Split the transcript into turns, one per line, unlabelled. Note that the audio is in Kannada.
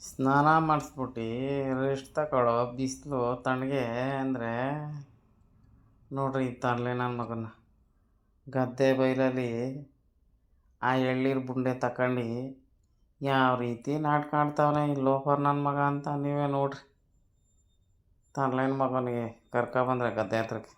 ಸ್ನಾನ ಮಾಡಿಸ್ಬಿಟ್ಟು ರೆಸ್ಟ್ ತಗೊಳ್ಳೋ ಬಿಸಿಲು ತಣ್ಣಗೆ ಅಂದರೆ ನೋಡ್ರಿ ತರಲೆ ನನ್ನ ಮಗನ ಗದ್ದೆ ಬೈಲಲ್ಲಿ ಆ ಎಳ್ನೀರು ಬುಂಡೆ ತಗೊಂಡು ಯಾವ ರೀತಿ ನಾಟಕ ಆಡ್ತಾವನೆ ಈ ಲೋಫರ್ ನನ್ನ ಮಗ ಅಂತ ನೀವೇ ನೋಡ್ರಿ. ತರಲೆನ ಮಗನಿಗೆ ಕರ್ಕೊಬಂದ್ರೆ ಗದ್ದೆ ಹತ್ರಕ್ಕೆ